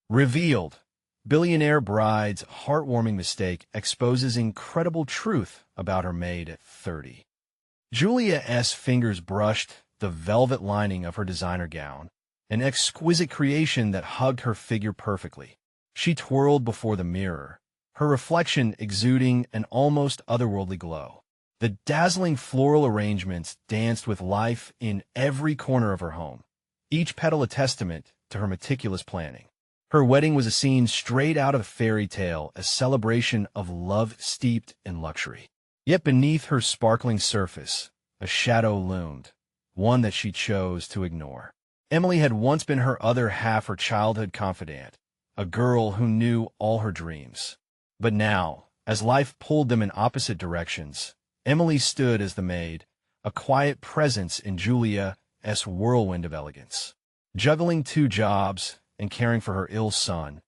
Revealed. Billionaire bride's heartwarming mistake exposes incredible truth about her maid at 30. Julia's fingers brushed the velvet lining of her designer gown, an exquisite creation that hugged her figure perfectly. She twirled before the mirror, her reflection exuding an almost otherworldly glow. The dazzling floral arrangements danced with life in every corner of her home, each petal a testament to her meticulous planning. Her wedding was a scene straight out of a fairy tale, a celebration of love steeped in luxury. Yet beneath her sparkling surface, a shadow loomed, one that she chose to ignore. Emily had once been her other half, her childhood confidant, a girl who knew all her dreams. But now, as life pulled them in opposite directions, Emily stood as the maid, a quiet presence in Julia's whirlwind of elegance. Juggling two jobs and caring for her ill son,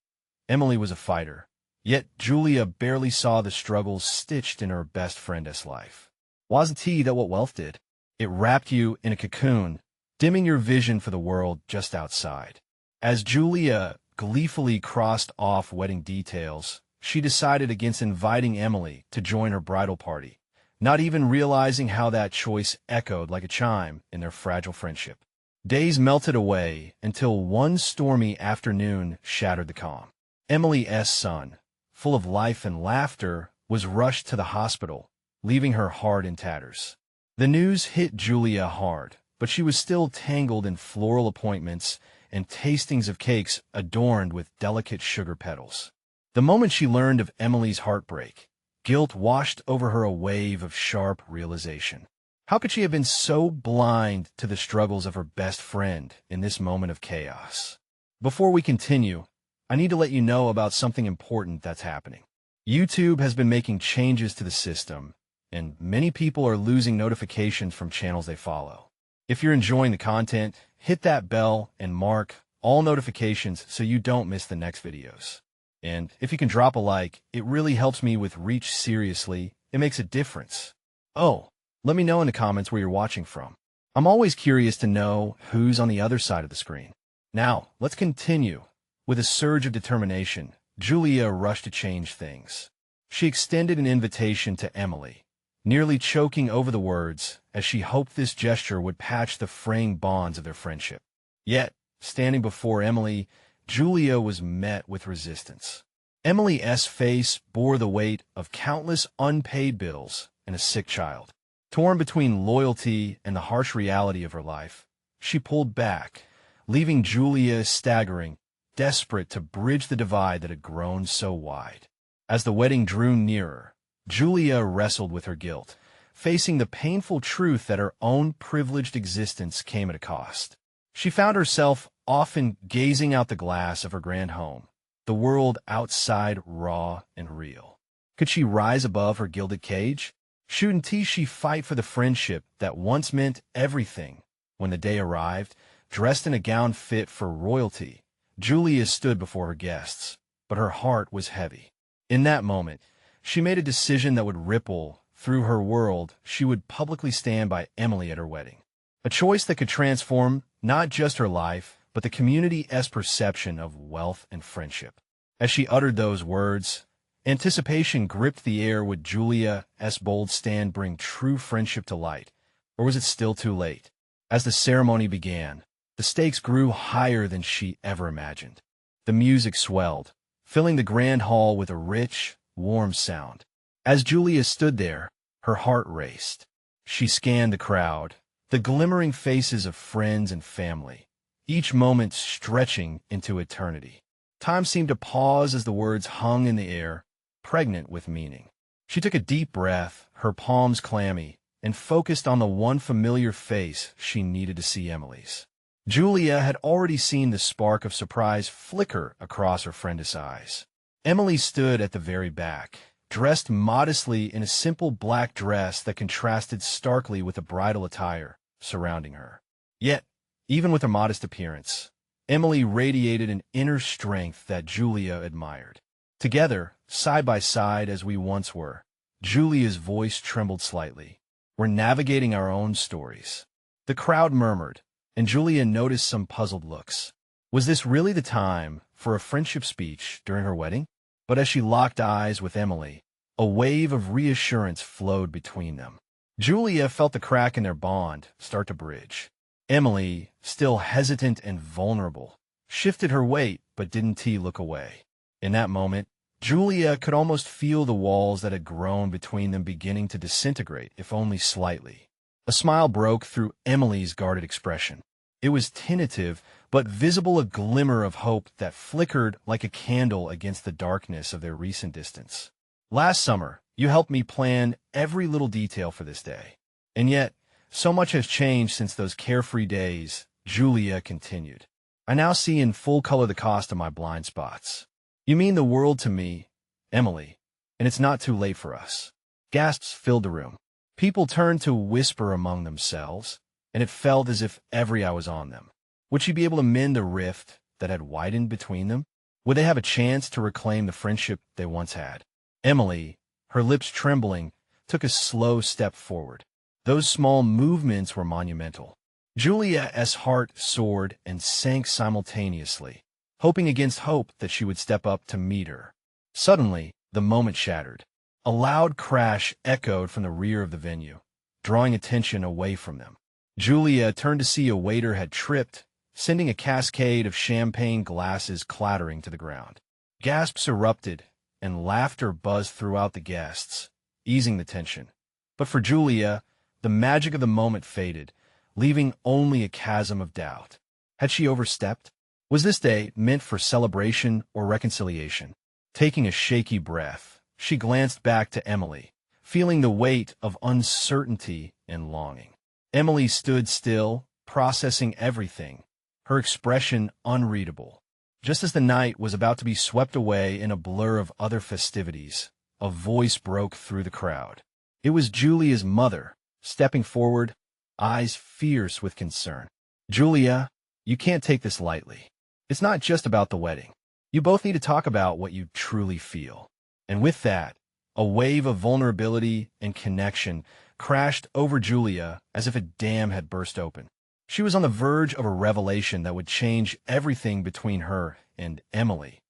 Emily was a fighter. Yet Julia barely saw the struggles stitched in her best friend's life. Wasn't that what wealth did? It wrapped you in a cocoon, dimming your vision for the world just outside. As Julia gleefully crossed off wedding details, she decided against inviting Emily to join her bridal party, not even realizing how that choice echoed like a chime in their fragile friendship. Days melted away until one stormy afternoon shattered the calm. Emily's son, full of life and laughter, was rushed to the hospital, leaving her heart in tatters. The news hit Julia hard, but she was still tangled in floral appointments and tastings of cakes adorned with delicate sugar petals. The moment she learned of Emily's heartbreak, guilt washed over her, a wave of sharp realization. How could she have been so blind to the struggles of her best friend in this moment of chaos? Before we continue, I need to let you know about something important that's happening. YouTube has been making changes to the system, and many people are losing notifications from channels they follow. If you're enjoying the content, hit that bell and mark all notifications so you don't miss the next videos. And if you can drop a like, it really helps me with reach. Seriously, it makes a difference. Oh, let me know in the comments where you're watching from. I'm always curious to know who's on the other side of the screen. Now, let's continue. With a surge of determination, Julia rushed to change things. She extended an invitation to Emily, nearly choking over the words as she hoped this gesture would patch the fraying bonds of their friendship. Yet, standing before Emily, Julia was met with resistance. Emily's face bore the weight of countless unpaid bills and a sick child. Torn between loyalty and the harsh reality of her life, she pulled back, leaving Julia staggering, desperate to bridge the divide that had grown so wide. As the wedding drew nearer, Julia wrestled with her guilt, facing the painful truth that her own privileged existence came at a cost. She found herself often gazing out the glass of her grand home, the world outside raw and real. Could she rise above her gilded cage? Shouldn't she fight for the friendship that once meant everything? When the day arrived, dressed in a gown fit for royalty, Julia stood before her guests, but her heart was heavy. In that moment, she made a decision that would ripple through her world. She would publicly stand by Emily at her wedding. A choice that could transform not just her life, but the community's perception of wealth and friendship. As she uttered those words, anticipation gripped the air. Would Julia's bold stand bring true friendship to light, or was it still too late? As the ceremony began, the stakes grew higher than she ever imagined. The music swelled, filling the grand hall with a rich, warm sound. As Julia stood there, her heart raced. She scanned the crowd, the glimmering faces of friends and family, each moment stretching into eternity. Time seemed to pause as the words hung in the air, pregnant with meaning. She took a deep breath, her palms clammy, and focused on the one familiar face she needed to see: Emily's. Julia had already seen the spark of surprise flicker across her friend's eyes. Emily stood at the very back, dressed modestly in a simple black dress that contrasted starkly with the bridal attire surrounding her. Yet, even with her modest appearance, Emily radiated an inner strength that Julia admired. Together, side by side as we once were, Julia's voice trembled slightly. "We're navigating our own stories." The crowd murmured, and Julia noticed some puzzled looks. Was this really the time for a friendship speech during her wedding? But as she locked eyes with Emily, a wave of reassurance flowed between them. Julia felt the crack in their bond start to bridge. Emily, still hesitant and vulnerable, shifted her weight but didn't look away. In that moment, Julia could almost feel the walls that had grown between them beginning to disintegrate, if only slightly. A smile broke through Emily's guarded expression. It was tentative, but visible, a glimmer of hope that flickered like a candle against the darkness of their recent distance. Last summer, you helped me plan every little detail for this day. And yet, so much has changed since those carefree days, Julia continued. I now see in full color the cost of my blind spots. You mean the world to me, Emily, and it's not too late for us. Gasps filled the room. People turned to whisper among themselves, and it felt as if every eye was on them. Would she be able to mend the rift that had widened between them? Would they have a chance to reclaim the friendship they once had? Emily, her lips trembling, took a slow step forward. Those small movements were monumental. Julia's heart soared and sank simultaneously, hoping against hope that she would step up to meet her. Suddenly, the moment shattered. A loud crash echoed from the rear of the venue, drawing attention away from them. Julia turned to see a waiter had tripped, sending a cascade of champagne glasses clattering to the ground. Gasps erupted, and laughter buzzed throughout the guests, easing the tension. But for Julia, the magic of the moment faded, leaving only a chasm of doubt. Had she overstepped? Was this day meant for celebration or reconciliation? Taking a shaky breath, she glanced back to Emily, feeling the weight of uncertainty and longing. Emily stood still, processing everything, her expression unreadable. Just as the night was about to be swept away in a blur of other festivities, a voice broke through the crowd. It was Julia's mother, stepping forward, eyes fierce with concern. Julia, you can't take this lightly. It's not just about the wedding. You both need to talk about what you truly feel. And with that, a wave of vulnerability and connection crashed over Julia as if a dam had burst open. She was on the verge of a revelation that would change everything between her and Emily.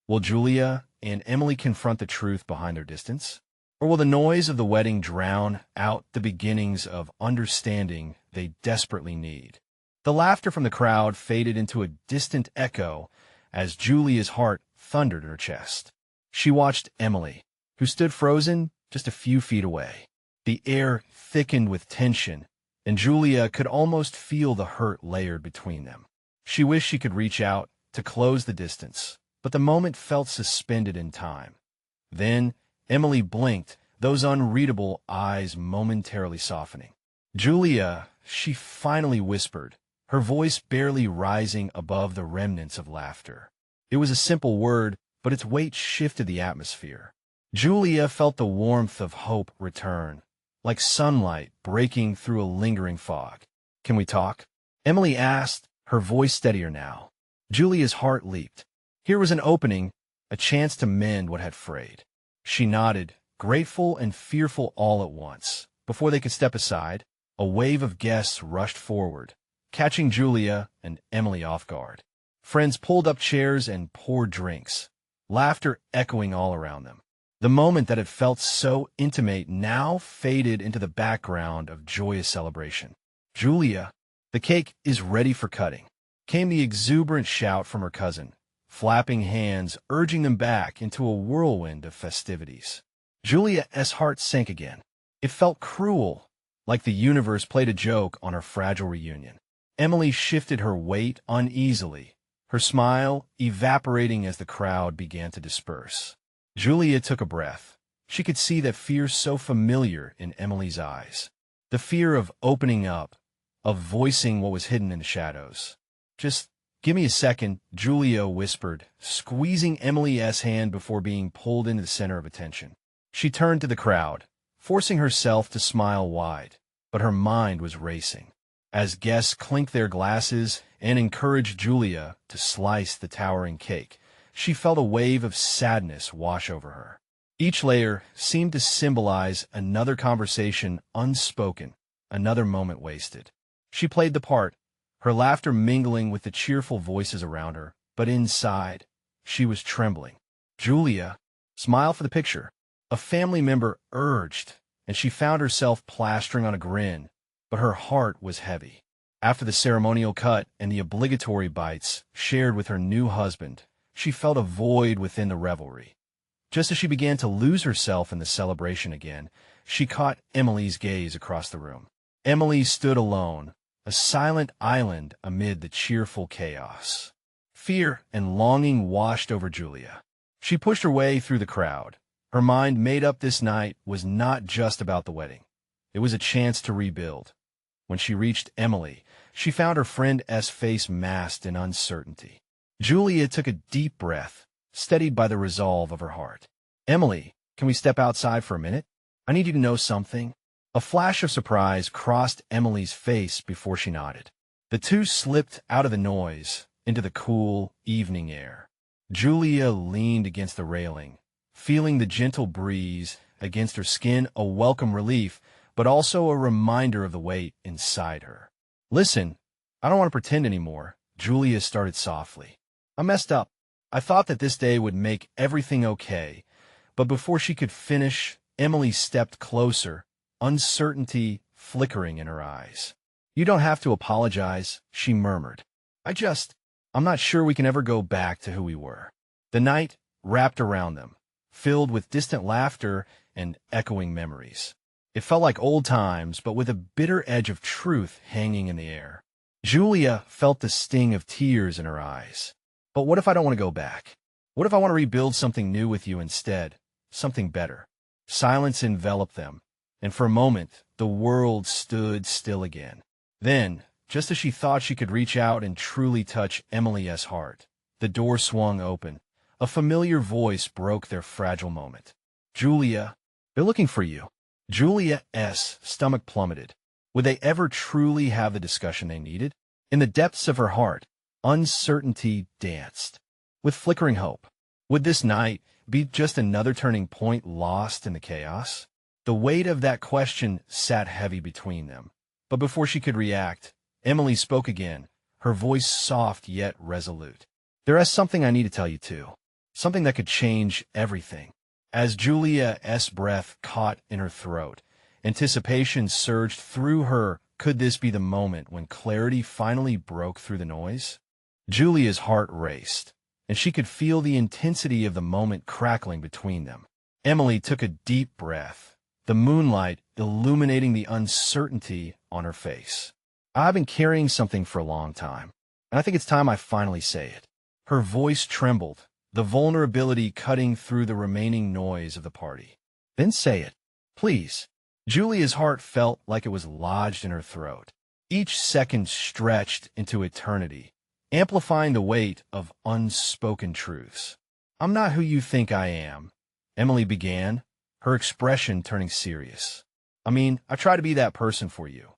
Will Julia and Emily confront the truth behind their distance? Or will the noise of the wedding drown out the beginnings of understanding they desperately need? The laughter from the crowd faded into a distant echo as Julia's heart thundered in her chest. She watched Emily, who stood frozen just a few feet away. The air thickened with tension, and Julia could almost feel the hurt layered between them. She wished she could reach out to close the distance, but the moment felt suspended in time. Then Emily blinked, those unreadable eyes momentarily softening. Julia, she finally whispered, her voice barely rising above the remnants of laughter. It was a simple word, but its weight shifted the atmosphere. Julia felt the warmth of hope return, like sunlight breaking through a lingering fog. Can we talk? Emily asked, her voice steadier now. Julia's heart leaped. Here was an opening, a chance to mend what had frayed. She nodded, grateful and fearful all at once. Before they could step aside, a wave of guests rushed forward, catching Julia and Emily off guard. Friends pulled up chairs and poured drinks, laughter echoing all around them. The moment that had felt so intimate now faded into the background of joyous celebration. Julia, the cake is ready for cutting, came the exuberant shout from her cousin, flapping hands urging them back into a whirlwind of festivities. Julia's heart sank again. It felt cruel, like the universe played a joke on her fragile reunion. Emily shifted her weight uneasily, her smile evaporating as the crowd began to disperse. Julia took a breath. She could see that fear so familiar in Emily's eyes. The fear of opening up, of voicing what was hidden in the shadows. Just give me a second, Julia whispered, squeezing Emily's hand before being pulled into the center of attention. She turned to the crowd, forcing herself to smile wide, but her mind was racing. As guests clinked their glasses and encouraged Julia to slice the towering cake, she felt a wave of sadness wash over her. Each layer seemed to symbolize another conversation unspoken, another moment wasted. She played the part, her laughter mingling with the cheerful voices around her, but inside, she was trembling. "Julia, smile for the picture," a family member urged, and she found herself plastering on a grin, but her heart was heavy. After the ceremonial cut and the obligatory bites shared with her new husband, she felt a void within the revelry. Just as she began to lose herself in the celebration again, she caught Emily's gaze across the room. Emily stood alone, a silent island amid the cheerful chaos. Fear and longing washed over Julia. She pushed her way through the crowd. Her mind made up this night was not just about the wedding. It was a chance to rebuild. When she reached Emily, she found her friend's face masked in uncertainty. Julia took a deep breath, steadied by the resolve of her heart. "Emily, can we step outside for a minute? I need you to know something." A flash of surprise crossed Emily's face before she nodded. The two slipped out of the noise into the cool evening air. Julia leaned against the railing, feeling the gentle breeze against her skin, a welcome relief, but also a reminder of the weight inside her. "Listen, I don't want to pretend anymore," Julia started softly. "I messed up. I thought that this day would make everything okay." But before she could finish, Emily stepped closer, uncertainty flickering in her eyes. "You don't have to apologize," she murmured. I'm not sure we can ever go back to who we were." The night wrapped around them, filled with distant laughter and echoing memories. It felt like old times, but with a bitter edge of truth hanging in the air. Julia felt the sting of tears in her eyes. "But what if I don't want to go back? What if I want to rebuild something new with you instead? Something better?" Silence enveloped them, and for a moment, the world stood still again. Then, just as she thought she could reach out and truly touch Emily's heart, the door swung open. A familiar voice broke their fragile moment. "Julia, they're looking for you." Julia's stomach plummeted. Would they ever truly have the discussion they needed? In the depths of her heart, uncertainty danced. With flickering hope, would this night be just another turning point lost in the chaos? The weight of that question sat heavy between them. But before she could react, Emily spoke again, her voice soft yet resolute. "There is something I need to tell you too. Something that could change everything." As Julia's breath caught in her throat, anticipation surged through her. Could this be the moment when clarity finally broke through the noise? Julia's heart raced, and she could feel the intensity of the moment crackling between them. Emily took a deep breath, the moonlight illuminating the uncertainty on her face. "I've been carrying something for a long time, and I think it's time I finally say it." Her voice trembled, the vulnerability cutting through the remaining noise of the party. "Then say it, please." Julia's heart felt like it was lodged in her throat. Each second stretched into eternity, amplifying the weight of unspoken truths. "I'm not who you think I am," Emily began, her expression turning serious. I try to be that person for you.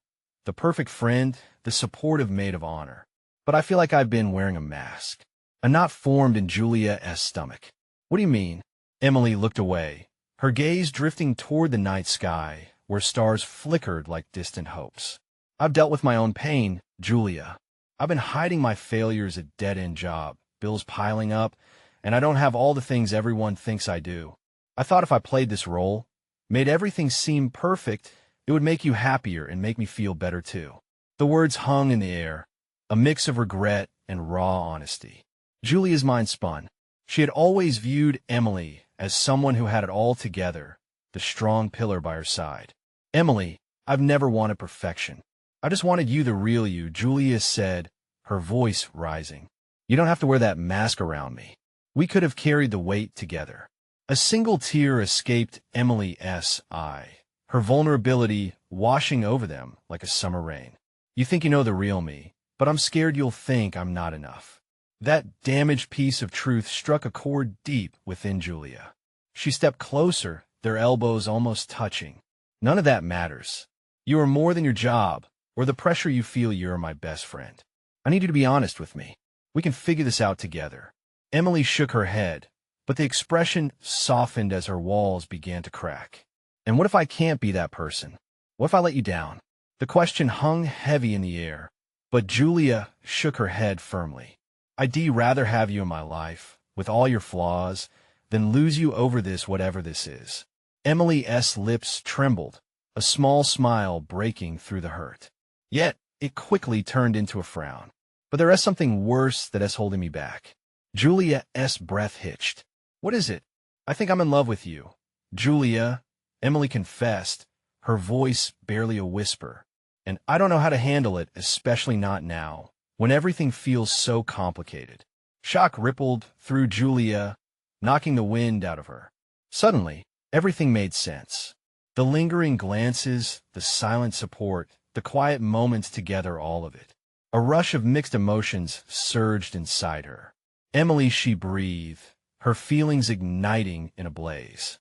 The perfect friend, the supportive maid of honor. But I feel like I've been wearing a mask. A knot formed in Julia's stomach. "What do you mean?" Emily looked away, her gaze drifting toward the night sky, where stars flickered like distant hopes. "I've dealt with my own pain, Julia. I've been hiding my failures at dead-end job, bills piling up, and I don't have all the things everyone thinks I do. I thought if I played this role, made everything seem perfect, it would make you happier and make me feel better too." The words hung in the air, a mix of regret and raw honesty. Julia's mind spun. She had always viewed Emily as someone who had it all together, the strong pillar by her side. "Emily, I've never wanted perfection. I just wanted you, the real you," Julia said, her voice rising. "You don't have to wear that mask around me. We could have carried the weight together." A single tear escaped Emily's eye, her vulnerability washing over them like a summer rain. "You think you know the real me, but I'm scared you'll think I'm not enough." That damaged piece of truth struck a chord deep within Julia. She stepped closer, their elbows almost touching. "None of that matters. You are more than your job, or the pressure you feel. You're my best friend. I need you to be honest with me. We can figure this out together." Emily shook her head, but the expression softened as her walls began to crack. "And what if I can't be that person? What if I let you down?" The question hung heavy in the air, But Julia shook her head firmly. I'd rather have you in my life, with all your flaws, than lose you over this whatever this is. Emily's lips trembled, a small smile breaking through the hurt. Yet, it quickly turned into a frown. But there is something worse that is holding me back. Julia's breath hitched. What is it? I think I'm in love with you. Julia, Emily confessed, her voice barely a whisper. And I don't know how to handle it, especially not now, when everything feels so complicated. Shock rippled through Julia, knocking the wind out of her. Suddenly, everything made sense. The lingering glances, the silent support, the quiet moments together, all of it. A rush of mixed emotions surged inside her. Emily, she breathed, her feelings igniting in a blaze.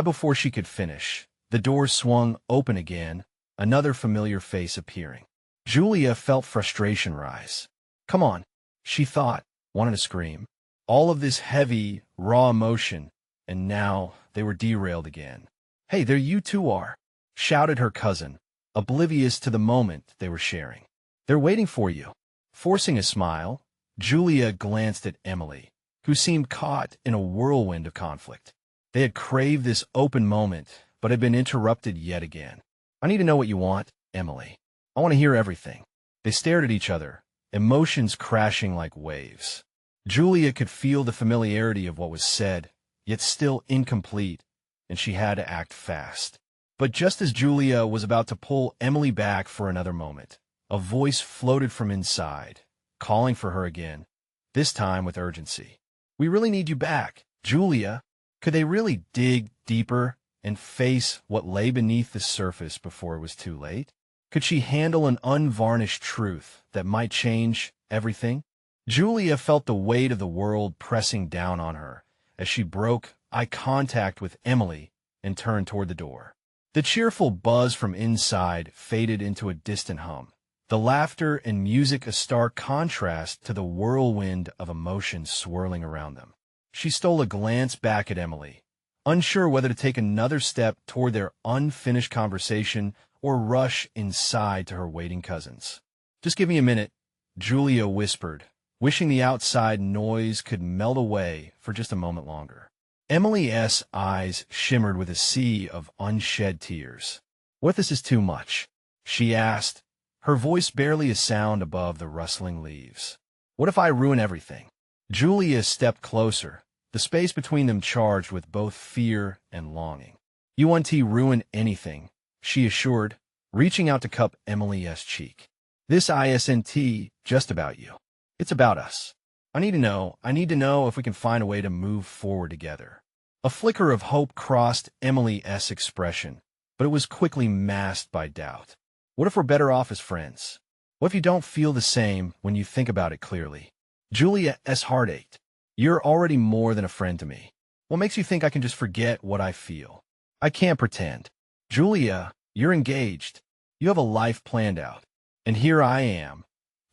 Before she could finish, the door swung open again, another familiar face appearing. Julia felt frustration rise. Come on, she thought, wanted to scream. All of this heavy, raw emotion, and now they were derailed again. Hey, there you two are, shouted her cousin, oblivious to the moment they were sharing. They're waiting for you. Forcing a smile, Julia glanced at Emily, who seemed caught in a whirlwind of conflict. They had craved this open moment, but had been interrupted yet again. I need to know what you want, Emily. I want to hear everything. They stared at each other, emotions crashing like waves. Julia could feel the familiarity of what was said, yet still incomplete, and she had to act fast. But just as Julia was about to pull Emily back for another moment, a voice floated from inside, calling for her again, this time with urgency. We really need you back, Julia. Could they really dig deeper and face what lay beneath the surface before it was too late? Could she handle an unvarnished truth that might change everything? Julia felt the weight of the world pressing down on her as she broke eye contact with Emily and turned toward the door. The cheerful buzz from inside faded into a distant hum, the laughter and music a stark contrast to the whirlwind of emotion swirling around them. She stole a glance back at Emily, unsure whether to take another step toward their unfinished conversation or rush inside to her waiting cousins. Just give me a minute, Julia whispered, wishing the outside noise could melt away for just a moment longer. Emily's eyes shimmered with a sea of unshed tears. What if this is too much? She asked, her voice barely a sound above the rustling leaves. What if I ruin everything? Julia stepped closer, the space between them charged with both fear and longing. You won't ruin anything, she assured, reaching out to cup Emily's cheek. This isn't just about you. It's about us. I need to know if we can find a way to move forward together. A flicker of hope crossed Emily's expression, but it was quickly masked by doubt. What if we're better off as friends? What if you don't feel the same when you think about it clearly? Julia's heart ached. You're already more than a friend to me. What makes you think I can just forget what I feel? I can't pretend. Julia, you're engaged. You have a life planned out. And here I am,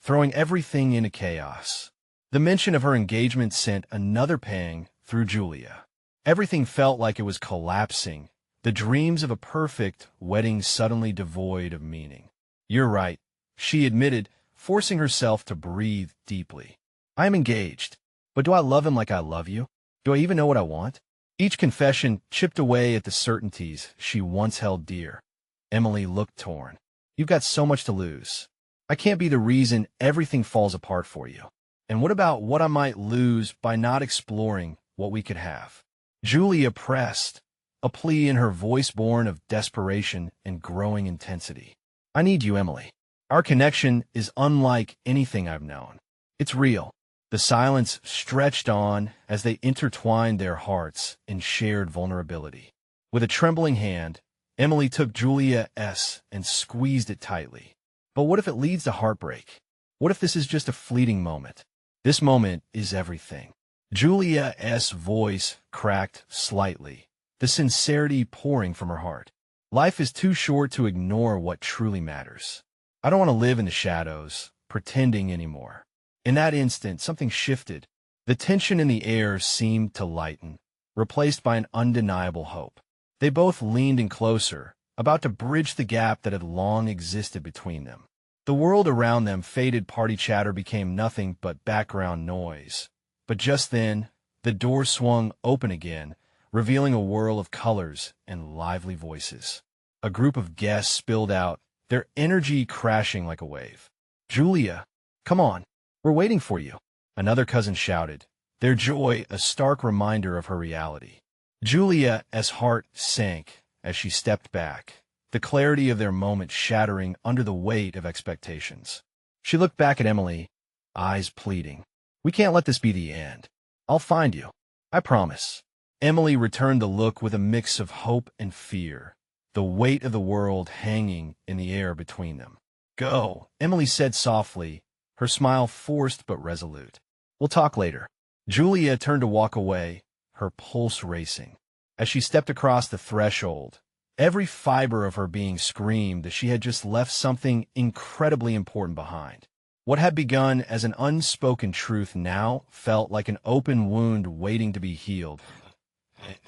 throwing everything into chaos. The mention of her engagement sent another pang through Julia. Everything felt like it was collapsing, the dreams of a perfect wedding suddenly devoid of meaning. You're right, she admitted, forcing herself to breathe deeply. I am engaged, but do I love him like I love you? Do I even know what I want? Each confession chipped away at the certainties she once held dear. Emily looked torn. You've got so much to lose. I can't be the reason everything falls apart for you. And what about what I might lose by not exploring what we could have? Julia pressed, a plea in her voice born of desperation and growing intensity. I need you, Emily. Our connection is unlike anything I've known. It's real. The silence stretched on as they intertwined their hearts in shared vulnerability. With a trembling hand, Emily took Julia's and squeezed it tightly. But what if it leads to heartbreak? What if this is just a fleeting moment? This moment is everything. Julia's voice cracked slightly, the sincerity pouring from her heart. Life is too short to ignore what truly matters. I don't want to live in the shadows, pretending anymore. In that instant, something shifted. The tension in the air seemed to lighten, replaced by an undeniable hope. They both leaned in closer, about to bridge the gap that had long existed between them. The world around them faded. Party chatter became nothing but background noise. But just then, the door swung open again, revealing a whirl of colors and lively voices. A group of guests spilled out, their energy crashing like a wave. "Julia, come on, we're waiting for you," another cousin shouted, their joy a stark reminder of her reality. Julia's heart sank as she stepped back, the clarity of their moment shattering under the weight of expectations. She looked back at Emily, eyes pleading. "We can't let this be the end. I'll find you. I promise." Emily returned the look with a mix of hope and fear, the weight of the world hanging in the air between them. "Go," Emily said softly, her smile forced but resolute. "We'll talk later." Julia turned to walk away, her pulse racing. As she stepped across the threshold, every fiber of her being screamed that she had just left something incredibly important behind. What had begun as an unspoken truth now felt like an open wound waiting to be healed.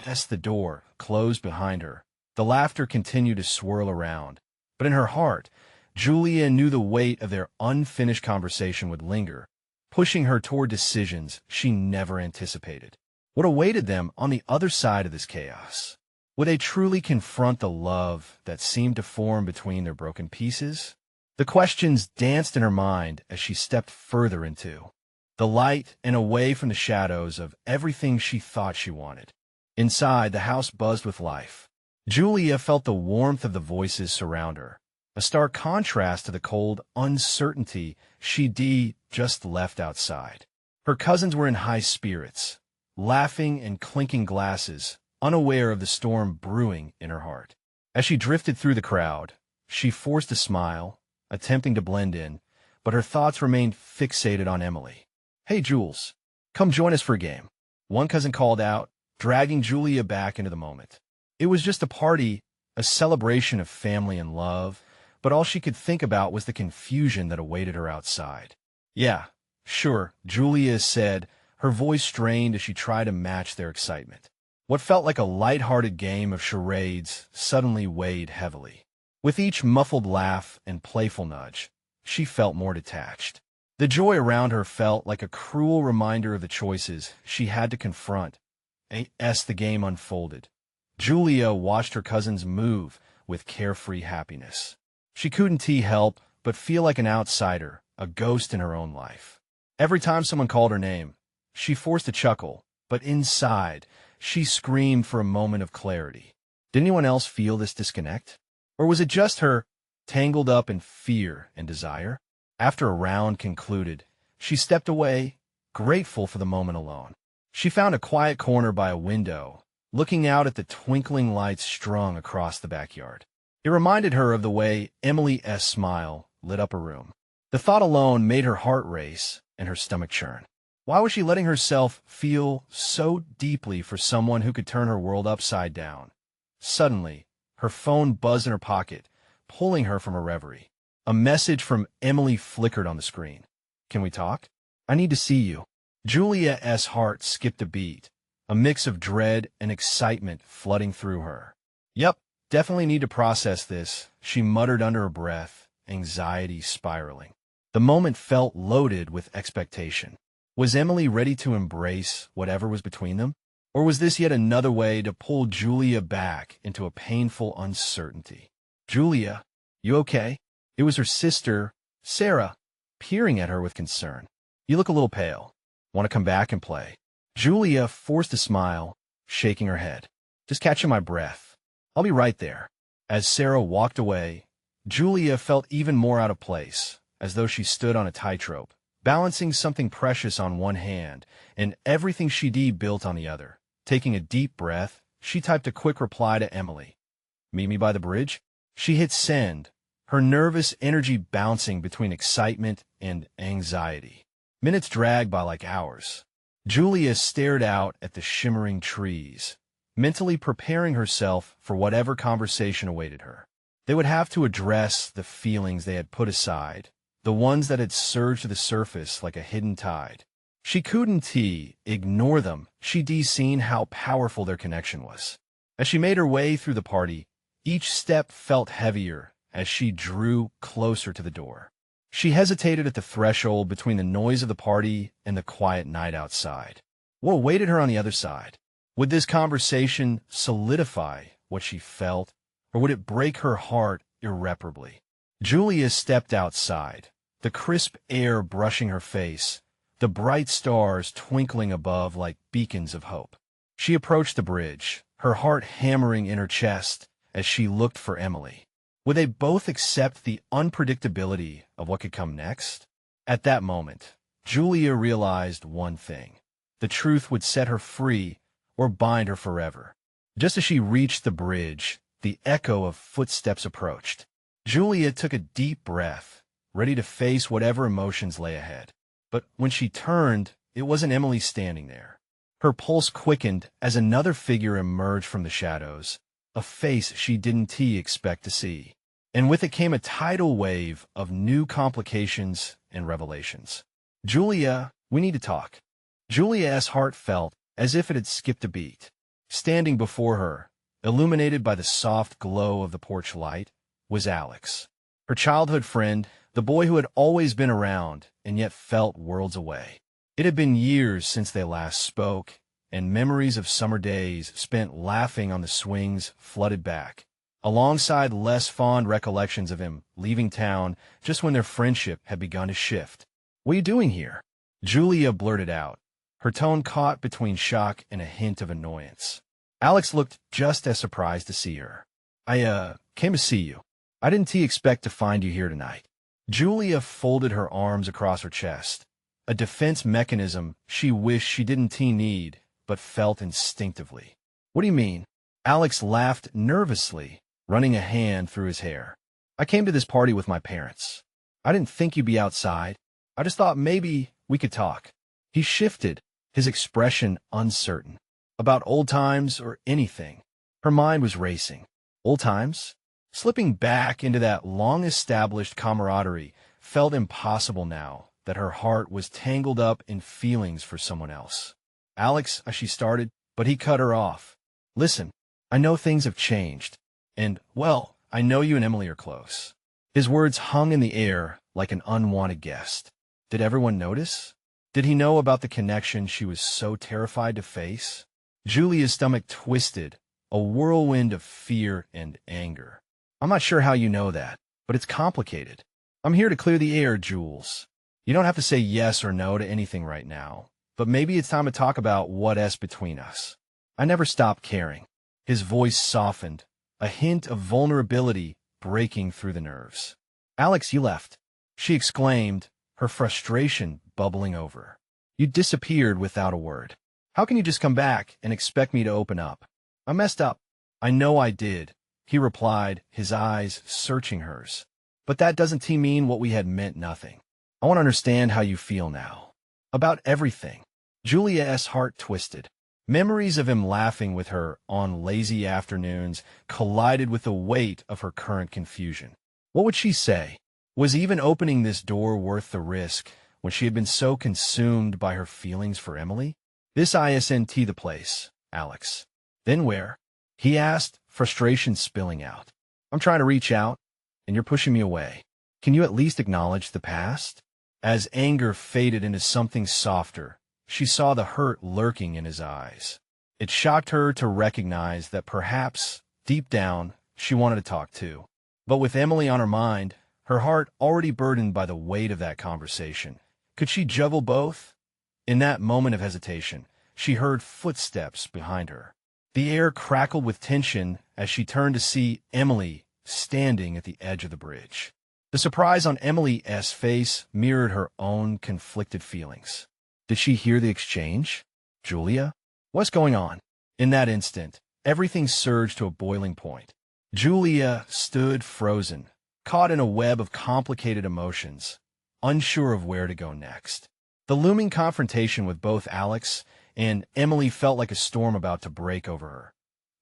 As the door closed behind her, the laughter continued to swirl around. But in her heart, Julia knew the weight of their unfinished conversation would linger, pushing her toward decisions she never anticipated. What awaited them on the other side of this chaos? Would they truly confront the love that seemed to form between their broken pieces? The questions danced in her mind as she stepped further into the light and away from the shadows of everything she thought she wanted. Inside, the house buzzed with life. Julia felt the warmth of the voices surround her, a stark contrast to the cold uncertainty she'd just left outside. Her cousins were in high spirits, laughing and clinking glasses, unaware of the storm brewing in her heart. As she drifted through the crowd, she forced a smile, attempting to blend in, but her thoughts remained fixated on Emily. "Hey, Jules, come join us for a game," one cousin called out, dragging Julia back into the moment. It was just a party, a celebration of family and love, but all she could think about was the confusion that awaited her outside. "Yeah, sure," Julia said, her voice strained as she tried to match their excitement. What felt like a light-hearted game of charades suddenly weighed heavily. With each muffled laugh and playful nudge, she felt more detached. The joy around her felt like a cruel reminder of the choices she had to confront. As the game unfolded, Julia watched her cousins move with carefree happiness. She couldn't help but feel like an outsider, a ghost in her own life. Every time someone called her name, she forced a chuckle, but inside, she screamed for a moment of clarity. Did anyone else feel this disconnect? Or was it just her, tangled up in fear and desire? After a round concluded, she stepped away, grateful for the moment alone. She found a quiet corner by a window, looking out at the twinkling lights strung across the backyard. It reminded her of the way Emily's smile lit up a room. The thought alone made her heart race and her stomach churn. Why was she letting herself feel so deeply for someone who could turn her world upside down? Suddenly, her phone buzzed in her pocket, pulling her from her reverie. A message from Emily flickered on the screen. "Can we talk? I need to see you." Julia's heart skipped a beat, a mix of dread and excitement flooding through her. "Yep, definitely need to process this," she muttered under her breath, anxiety spiraling. The moment felt loaded with expectation. Was Emily ready to embrace whatever was between them? Or was this yet another way to pull Julia back into a painful uncertainty? "Julia, you okay?" It was her sister, Sarah, peering at her with concern. "You look a little pale. Want to come back and play?" Julia forced a smile, shaking her head. "Just catching my breath. I'll be right there." As Sarah walked away, Julia felt even more out of place, as though she stood on a tightrope, balancing something precious on one hand and everything she'd built on the other. Taking a deep breath, she typed a quick reply to Emily. "Meet me by the bridge?" She hit send, her nervous energy bouncing between excitement and anxiety. Minutes dragged by like hours. Julia stared out at the shimmering trees, mentally preparing herself for whatever conversation awaited her. They would have to address the feelings they had put aside, the ones that had surged to the surface like a hidden tide. She couldn't ignore them. She'd seen how powerful their connection was. As she made her way through the party, each step felt heavier as she drew closer to the door. She hesitated at the threshold between the noise of the party and the quiet night outside. What awaited her on the other side? Would this conversation solidify what she felt, or would it break her heart irreparably? Julia stepped outside, the crisp air brushing her face, the bright stars twinkling above like beacons of hope. She approached the bridge, her heart hammering in her chest as she looked for Emily. Would they both accept the unpredictability of what could come next? At that moment, Julia realized one thing. The truth would set her free or bind her forever. Just as she reached the bridge, the echo of footsteps approached. Julia took a deep breath, ready to face whatever emotions lay ahead. But when she turned, it wasn't Emily standing there. Her pulse quickened as another figure emerged from the shadows, a face she didn't expect to see. And with it came a tidal wave of new complications and revelations. "Julia, we need to talk." Julia's heart felt as if it had skipped a beat. Standing before her, illuminated by the soft glow of the porch light, was Alex. Her childhood friend, the boy who had always been around and yet felt worlds away. It had been years since they last spoke, and memories of summer days spent laughing on the swings flooded back, alongside less fond recollections of him leaving town just when their friendship had begun to shift. "What are you doing here?" Julia blurted out, her tone caught between shock and a hint of annoyance. Alex looked just as surprised to see her. I came to see you. I didn't expect to find you here tonight." Julia folded her arms across her chest, a defense mechanism she wished she didn't need, but felt instinctively. "What do you mean?" Alex laughed nervously, running a hand through his hair. "I came to this party with my parents. I didn't think you'd be outside. I just thought maybe we could talk." He shifted, his expression uncertain. About old times or anything. Her mind was racing. Old times? Slipping back into that long-established camaraderie felt impossible now that her heart was tangled up in feelings for someone else. "Alex," she started, but he cut her off. "Listen, I know things have changed. And, well, I know you and Emily are close." His words hung in the air like an unwanted guest. Did everyone notice? Did he know about the connection she was so terrified to face? Julia's stomach twisted, a whirlwind of fear and anger. "I'm not sure how you know that, but it's complicated. I'm here to clear the air, Jules. You don't have to say yes or no to anything right now, but maybe it's time to talk about what's between us." "I never stopped caring." His voice softened, a hint of vulnerability breaking through the nerves. "Alex, you left," she exclaimed, her frustration bubbling over. "You disappeared without a word. How can you just come back and expect me to open up?" "I messed up." "I know I did," he replied, his eyes searching hers. "But that doesn't mean what we had meant nothing. I want to understand how you feel now. About everything." Julia's heart twisted. Memories of him laughing with her on lazy afternoons collided with the weight of her current confusion. What would she say? Was even opening this door worth the risk when she had been so consumed by her feelings for Emily? "This isn't the place, Alex." "Then where?" he asked, frustration spilling out. "I'm trying to reach out, and you're pushing me away. Can you at least acknowledge the past?" As anger faded into something softer, she saw the hurt lurking in his eyes. It shocked her to recognize that perhaps, deep down, she wanted to talk too. But with Emily on her mind, her heart already burdened by the weight of that conversation, could she juggle both? In that moment of hesitation, she heard footsteps behind her. The air crackled with tension as she turned to see Emily standing at the edge of the bridge. The surprise on Emily's face mirrored her own conflicted feelings. Did she hear the exchange? "Julia? What's going on?" In that instant, everything surged to a boiling point. Julia stood frozen, caught in a web of complicated emotions, unsure of where to go next. The looming confrontation with both Alex and Emily felt like a storm about to break over her.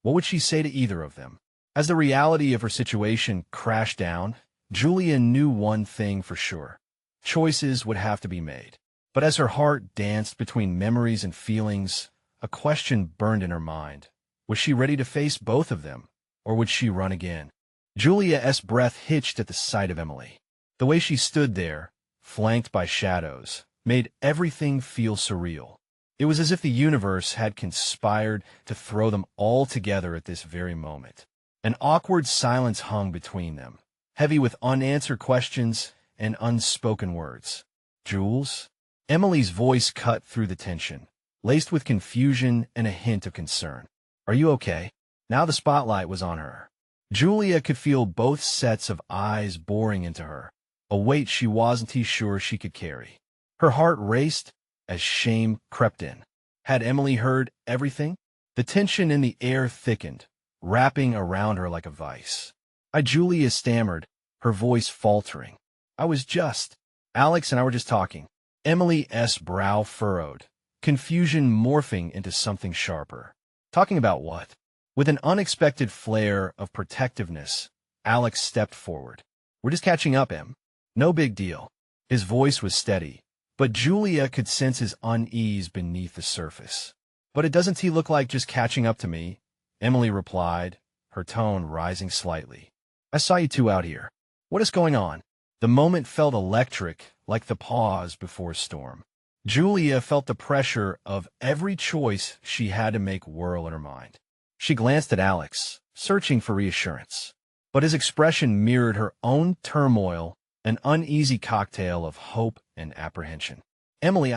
What would she say to either of them? As the reality of her situation crashed down, Julia knew one thing for sure. Choices would have to be made. But as her heart danced between memories and feelings, a question burned in her mind. Was she ready to face both of them, or would she run again? Julia's breath hitched at the sight of Emily. The way she stood there, flanked by shadows, made everything feel surreal. It was as if the universe had conspired to throw them all together at this very moment. An awkward silence hung between them, heavy with unanswered questions and unspoken words. "Jules?" Emily's voice cut through the tension, laced with confusion and a hint of concern. "Are you okay?" Now the spotlight was on her. Julia could feel both sets of eyes boring into her, a weight she wasn't sure she could carry. Her heart raced as shame crept in. Had Emily heard everything? The tension in the air thickened, wrapping around her like a vice. Julia stammered, her voice faltering. Alex and I were just talking." Emily's brow furrowed, confusion morphing into something sharper. "Talking about what?" With an unexpected flare of protectiveness, Alex stepped forward. "We're just catching up, Em. No big deal." His voice was steady, but Julia could sense his unease beneath the surface. "But it doesn't look like just catching up to me," Emily replied, her tone rising slightly. "I saw you two out here. What is going on?" The moment felt electric, like the pause before a storm. Julia felt the pressure of every choice she had to make whirl in her mind. She glanced at Alex, searching for reassurance. But his expression mirrored her own turmoil, an uneasy cocktail of hope and apprehension. "Emily,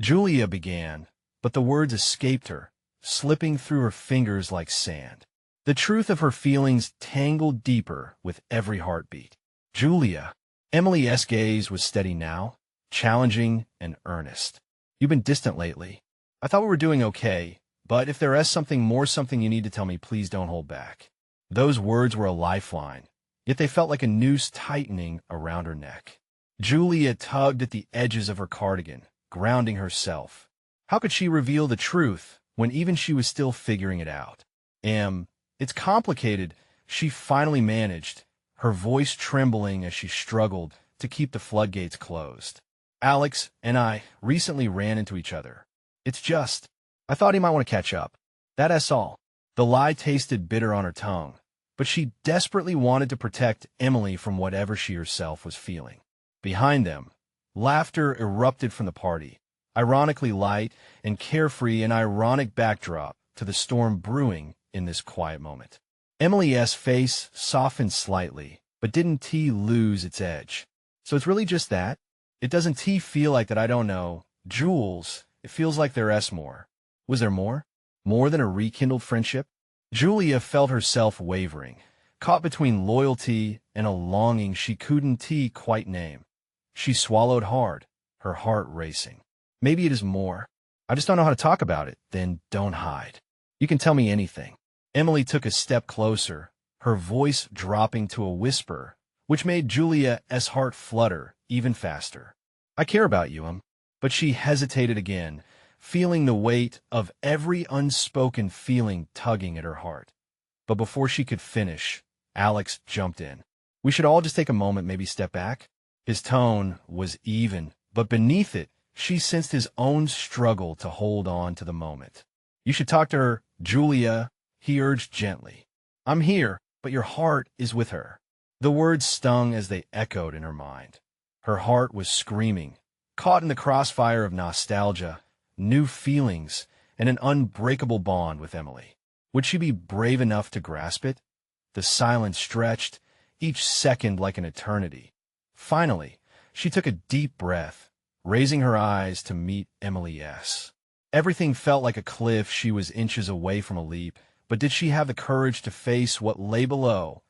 Julia began, but the words escaped her, slipping through her fingers like sand. The truth of her feelings tangled deeper with every heartbeat. "Julia." Emily's gaze was steady now, challenging and earnest. "You've been distant lately. I thought we were doing okay, but if there is something you need to tell me, please don't hold back." Those words were a lifeline, yet they felt like a noose tightening around her neck. Julia tugged at the edges of her cardigan, grounding herself. How could she reveal the truth when even she was still figuring it out? It's complicated," she finally managed, her voice trembling as she struggled to keep the floodgates closed. "Alex and I recently ran into each other. I thought he might want to catch up. That's all." The lie tasted bitter on her tongue, but she desperately wanted to protect Emily from whatever she herself was feeling. Behind them, laughter erupted from the party, ironically light and carefree, an ironic backdrop to the storm brewing in this quiet moment. Emily's face softened slightly, but didn't lose its edge. "So it's really just that? It doesn't feel like that, I don't know. Jules, it feels like there's more." Was there more? More than a rekindled friendship? Julia felt herself wavering, caught between loyalty and a longing she couldn't quite name. She swallowed hard, her heart racing. "Maybe it is more. I just don't know how to talk about it." "Then don't hide. You can tell me anything." Emily took a step closer, her voice dropping to a whisper, which made Julia's heart flutter even faster. "I care about you, But she hesitated again, feeling the weight of every unspoken feeling tugging at her heart. But before she could finish, Alex jumped in. "We should all just take a moment, maybe step back." His tone was even, but beneath it, she sensed his own struggle to hold on to the moment. "You should talk to her, Julia," he urged gently. "I'm here, but your heart is with her." The words stung as they echoed in her mind. Her heart was screaming, caught in the crossfire of nostalgia, new feelings, and an unbreakable bond with Emily. Would she be brave enough to grasp it? The silence stretched, each second like an eternity. Finally, she took a deep breath, raising her eyes to meet Emily's. Everything felt like a cliff. She was inches away from a leap, but did she have the courage to face what lay below?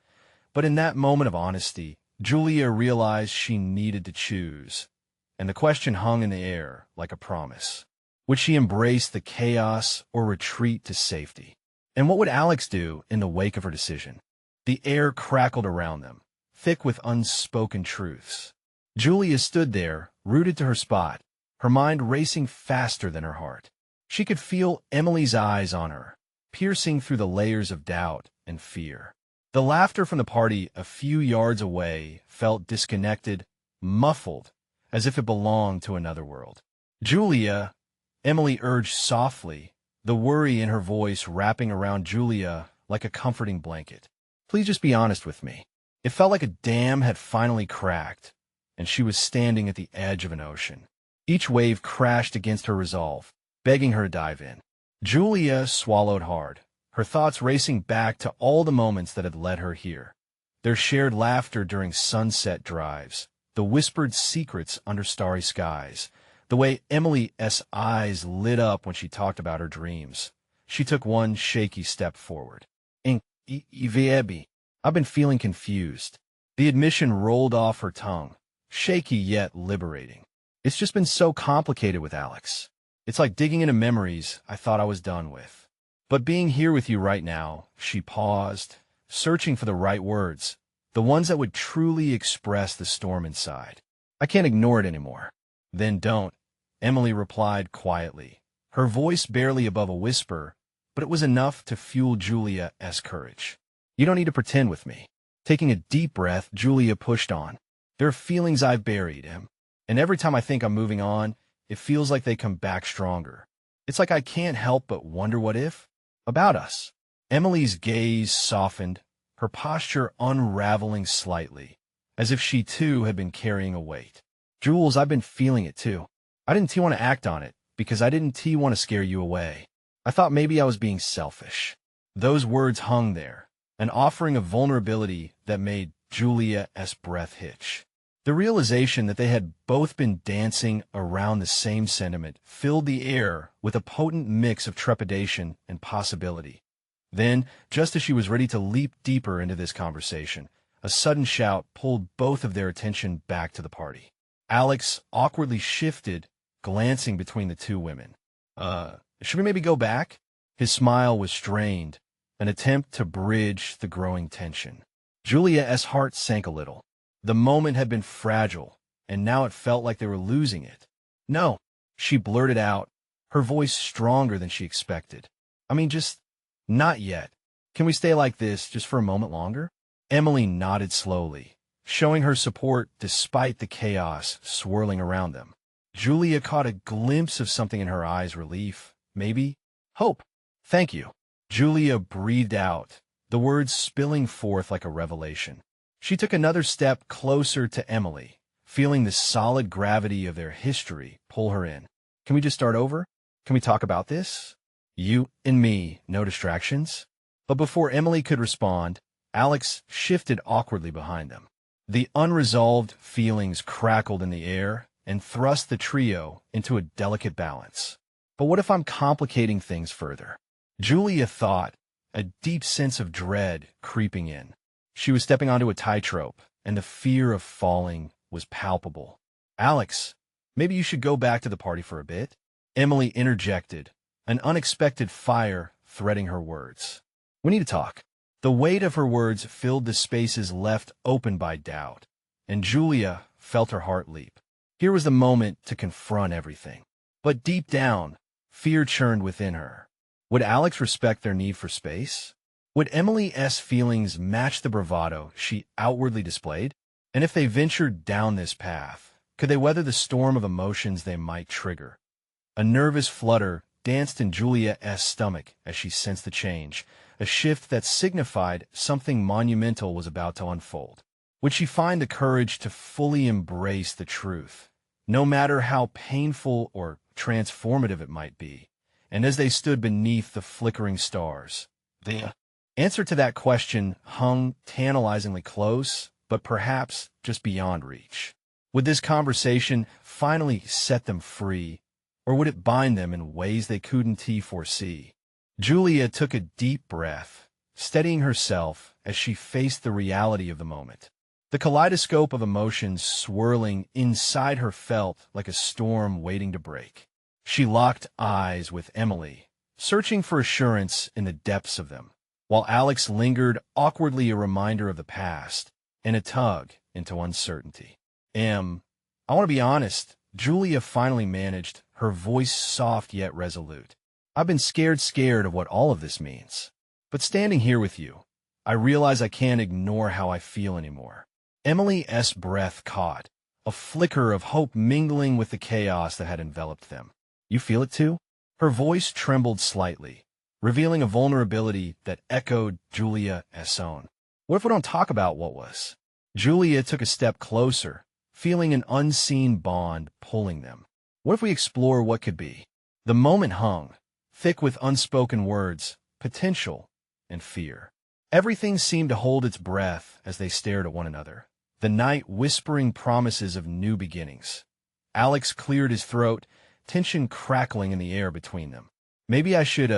But in that moment of honesty, Julia realized she needed to choose, and the question hung in the air like a promise. Would she embrace the chaos or retreat to safety? And what would Alex do in the wake of her decision? The air crackled around them, thick with unspoken truths. Julia stood there, rooted to her spot, her mind racing faster than her heart. She could feel Emily's eyes on her, piercing through the layers of doubt and fear. The laughter from the party a few yards away felt disconnected, muffled, as if it belonged to another world. "Julia," Emily urged softly, the worry in her voice wrapping around Julia like a comforting blanket. "Please just be honest with me." It felt like a dam had finally cracked, and she was standing at the edge of an ocean. Each wave crashed against her resolve, begging her to dive in. Julia swallowed hard, her thoughts racing back to all the moments that had led her here. Their shared laughter during sunset drives, the whispered secrets under starry skies, the way Emily's eyes lit up when she talked about her dreams. She took one shaky step forward. I've been feeling confused. The admission rolled off her tongue, shaky yet liberating. It's just been so complicated with Alex. It's like digging into memories I thought I was done with. But being here with you right now, she paused, searching for the right words, the ones that would truly express the storm inside. I can't ignore it anymore. Then don't, Emily replied quietly, her voice barely above a whisper, but it was enough to fuel Julia's courage. You don't need to pretend with me. Taking a deep breath, Julia pushed on. There are feelings I've buried, and every time I think I'm moving on, it feels like they come back stronger. It's like I can't help but wonder what if? About us. Emily's gaze softened, her posture unraveling slightly, as if she too had been carrying a weight. Jules, I've been feeling it too. I didn't want to act on it, because I didn't want to scare you away. I thought maybe I was being selfish. Those words hung there, an offering of vulnerability that made Julia's breath hitch. The realization that they had both been dancing around the same sentiment filled the air with a potent mix of trepidation and possibility. Then, just as she was ready to leap deeper into this conversation, a sudden shout pulled both of their attention back to the party. Alex awkwardly shifted, glancing between the two women. Should we maybe go back? His smile was strained, an attempt to bridge the growing tension. Julia's heart sank a little. The moment had been fragile, and now it felt like they were losing it. No, she blurted out, her voice stronger than she expected. I mean, just not yet. Can we stay like this just for a moment longer? Emily nodded slowly, showing her support despite the chaos swirling around them. Julia caught a glimpse of something in her eyes, relief, maybe hope. Thank you. Julia breathed out, the words spilling forth like a revelation. She took another step closer to Emily, feeling the solid gravity of their history pull her in. Can we just start over? Can we talk about this? You and me, no distractions? But before Emily could respond, Alex shifted awkwardly behind them. The unresolved feelings crackled in the air and thrust the trio into a delicate balance. But what if I'm complicating things further? Julia thought, a deep sense of dread creeping in. She was stepping onto a tightrope, and the fear of falling was palpable. Alex, maybe you should go back to the party for a bit? Emily interjected, an unexpected fire threading her words. We need to talk. The weight of her words filled the spaces left open by doubt, and Julia felt her heart leap. Here was the moment to confront everything. But deep down, fear churned within her. Would Alex respect their need for space? Would Emily's feelings match the bravado she outwardly displayed? And if they ventured down this path, could they weather the storm of emotions they might trigger? A nervous flutter danced in Julia's stomach as she sensed the change, a shift that signified something monumental was about to unfold. Would she find the courage to fully embrace the truth, no matter how painful or transformative it might be? And as they stood beneath the flickering stars, the answer to that question hung tantalizingly close, but perhaps just beyond reach. Would this conversation finally set them free, or would it bind them in ways they couldn't foresee? Julia took a deep breath, steadying herself as she faced the reality of the moment. The kaleidoscope of emotions swirling inside her felt like a storm waiting to break. She locked eyes with Emily, searching for assurance in the depths of them, while Alex lingered awkwardly, a reminder of the past and a tug into uncertainty. I want to be honest, Julia finally managed, her voice soft yet resolute. I've been scared of what all of this means. But standing here with you, I realize I can't ignore how I feel anymore. Emily's breath caught, a flicker of hope mingling with the chaos that had enveloped them. You feel it too? Her voice trembled slightly, revealing a vulnerability that echoed Julia's own. What if we don't talk about what was? Julia took a step closer, feeling an unseen bond pulling them. What if we explore what could be? The moment hung, thick with unspoken words, potential, and fear. Everything seemed to hold its breath as they stared at one another, the night whispering promises of new beginnings. Alex cleared his throat, tension crackling in the air between them. Maybe I should,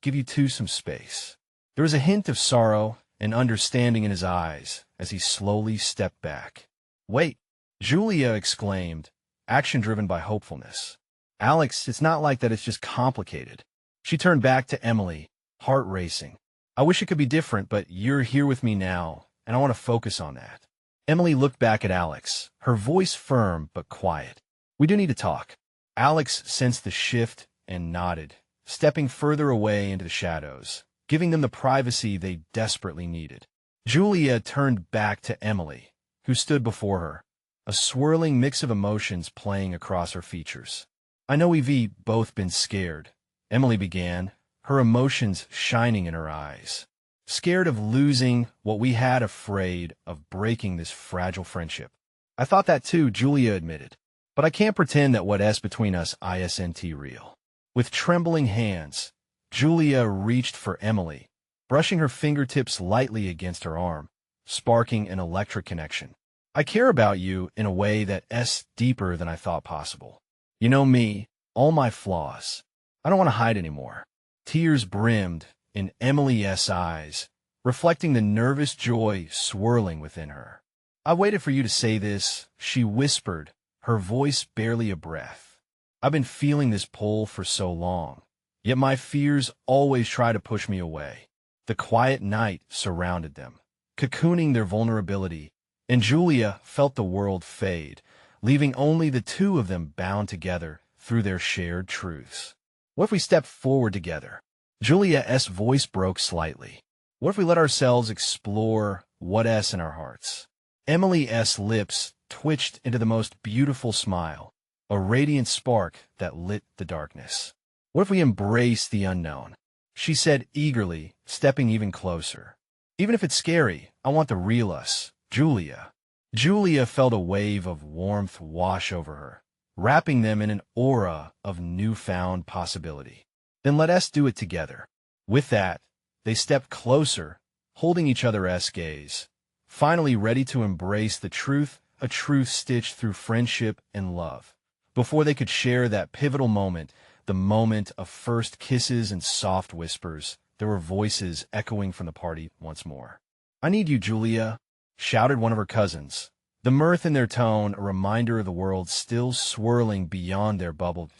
give you two some space. There was a hint of sorrow and understanding in his eyes as he slowly stepped back. Wait, Julia exclaimed, action driven by hopefulness. Alex, it's not like that, it's just complicated. She turned back to Emily, heart racing. I wish it could be different, but you're here with me now, and I want to focus on that. Emily looked back at Alex, her voice firm but quiet. We do need to talk. Alex sensed the shift and nodded, stepping further away into the shadows, giving them the privacy they desperately needed. Julia turned back to Emily, who stood before her, a swirling mix of emotions playing across her features. I know we've both been scared, Emily began, her emotions shining in her eyes. Scared of losing what we had, afraid of breaking this fragile friendship. I thought that too, Julia admitted. But I can't pretend that what's between us isn't real. With trembling hands, Julia reached for Emily, brushing her fingertips lightly against her arm, sparking an electric connection. I care about you in a way that's deeper than I thought possible. You know me, all my flaws. I don't want to hide anymore. Tears brimmed in Emily's eyes, reflecting the nervous joy swirling within her. I waited for you to say this, she whispered, her voice barely a breath. I've been feeling this pull for so long, yet my fears always try to push me away. The quiet night surrounded them, cocooning their vulnerability, and Julia felt the world fade, leaving only the two of them bound together through their shared truths. What if we stepped forward together? Julia's voice broke slightly. What if we let ourselves explore what's in our hearts? Emily's lips twitched into the most beautiful smile, a radiant spark that lit the darkness. What if we embrace the unknown? She said eagerly, stepping even closer. Even if it's scary, I want the real us, Julia. Julia felt a wave of warmth wash over her, wrapping them in an aura of newfound possibility. Then let us do it together. With that, they stepped closer, holding each other's gaze, finally ready to embrace the truth, a truth stitched through friendship and love. Before they could share that pivotal moment, the moment of first kisses and soft whispers, there were voices echoing from the party once more. I need you, Julia, shouted one of her cousins, the mirth in their tone a reminder of the world still swirling beyond their bubble.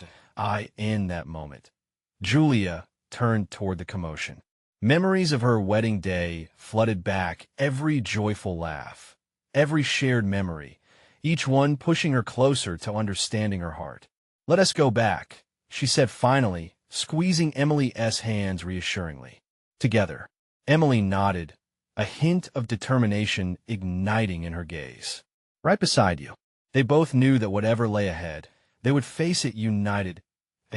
In that moment, Julia turned toward the commotion. Memories of her wedding day flooded back, every joyful laugh, every shared memory, each one pushing her closer to understanding her heart. Let us go back, she said finally, squeezing Emily's hands reassuringly. Together, Emily nodded, a hint of determination igniting in her gaze. Right beside you. They both knew that whatever lay ahead, they would face it united.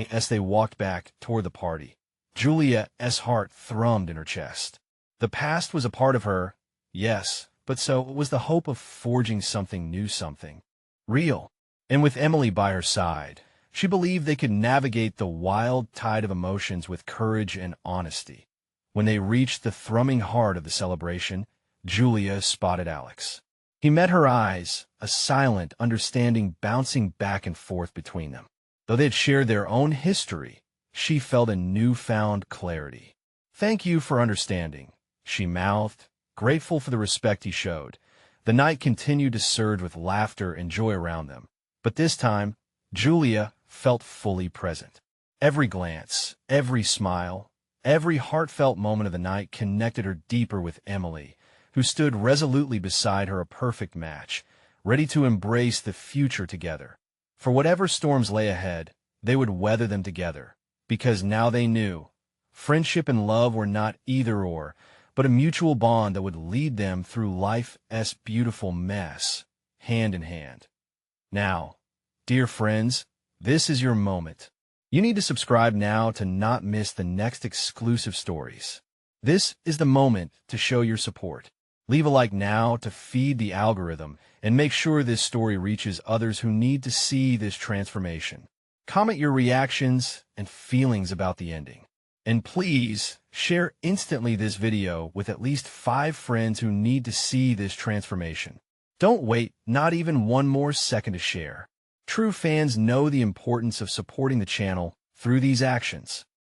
As they walked back toward the party, Julia's heart thrummed in her chest. The past was a part of her, yes, but so was the hope of forging something new, something real. And with Emily by her side, she believed they could navigate the wild tide of emotions with courage and honesty. When they reached the thrumming heart of the celebration, Julia spotted Alex. He met her eyes, a silent understanding bouncing back and forth between them. Though they had shared their own history, she felt a newfound clarity. Thank you for understanding, she mouthed, grateful for the respect he showed. The night continued to surge with laughter and joy around them. But this time, Julia felt fully present. Every glance, every smile, every heartfelt moment of the night connected her deeper with Emily, who stood resolutely beside her, a perfect match, ready to embrace the future together. For whatever storms lay ahead, they would weather them together, because now they knew friendship and love were not either-or, but a mutual bond that would lead them through life's beautiful mess, hand in hand. Now, dear friends, this is your moment. You need to subscribe now to not miss the next exclusive stories. This is the moment to show your support. Leave a like now to feed the algorithm and make sure this story reaches others who need to see this transformation. Comment your reactions and feelings about the ending. And please, share instantly this video with at least 5 friends who need to see this transformation. Don't wait, not even one more second to share. True fans know the importance of supporting the channel through these actions.